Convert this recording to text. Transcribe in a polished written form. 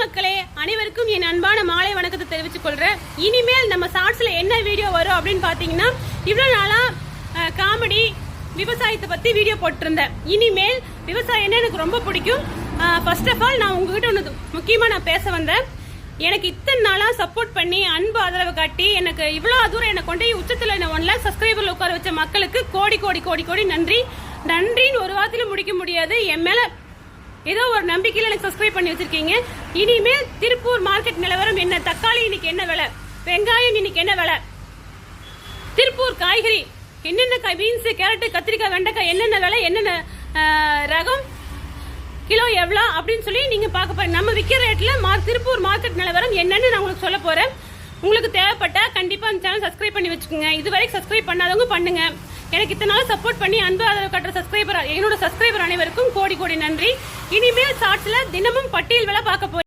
மக்களே, அனைவருக்கும் என் அன்பான மாலை வணக்கத்தை தெரிவித்துக் கொள்றேன். இனிமேல் நம்ம ஷார்ட்ஸ்ல என்ன வீடியோ வரும் அப்படின்னு பாத்தீங்கன்னா, இவ்வளவு நாளா காமெடி விவசாயத்தை பத்தி வீடியோ போட்டிருந்தேன். இனிமேல் விவசாயம் எனக்கு ரொம்ப பிடிக்கும். ஃபர்ஸ்ட் ஆஃப் ஆல் நான் உங்ககிட்ட ஒன்று முக்கியமா நான் பேச வந்தேன். எனக்கு இத்தனை நாளா சப்போர்ட் பண்ணி அன்பு ஆதரவு காட்டி எனக்கு இவ்வளவு தூரம் என்னை கொண்டு உச்சத்துல என்ன 1 lakh சப்ஸ்கிரைபர்ல உட்கார வச்ச மக்களுக்கு கோடி கோடி கோடி கோடி நன்றி. நன்றின்னு ஒரு வாரத்தில முடிக்க முடியாது. என் மேல ஏதோ ஒரு நம்பிக்கையில எனக்கு சப்ஸ்கிரைப் பண்ணி வச்சிருக்கீங்க. இனிமேல் திருப்பூர் மார்க்கெட் நிலவரம் என்ன, தக்காளி இன்னைக்கு என்ன விலை, வெங்காயம் இன்னைக்கு என்ன விலை, திருப்பூர் காய்கறி என்னென்ன பீன்ஸ், கேரட், கத்திரிக்காய், வெண்டைக்காய் என்னென்ன விலை, என்னென்ன ரகம், கிலோ எவ்வளோ அப்படின்னு சொல்லி நீங்க பார்க்க போறீங்க. நம்ம விற்கிற ரேட்ல திருப்பூர் மார்க்கெட் நிலவரம் என்னன்னு நான் உங்களுக்கு சொல்ல போறேன். உங்களுக்கு தேவைப்பட்டா கண்டிப்பா அந்த சேனல் சப்ஸ்கிரைப் பண்ணி வச்சுக்கோங்க. இதுவரைக்கும் சப்ஸ்கிரைப் பண்ணாதவங்க பண்ணுங்க. எனக்கு இத்தனை நாள் சப்போர்ட் பண்ணி அன்பு ஆதரவு காட்டுற சப்ஸ்கிரைபர், என்னோட சப்ஸ்கிரைபர் அனைவருக்கும் கோடி கோடி நன்றி. இனிமேல் ஷார்ட்ஸ்ல தினமும் பட்டியல் விலை பார்க்க போறேன்.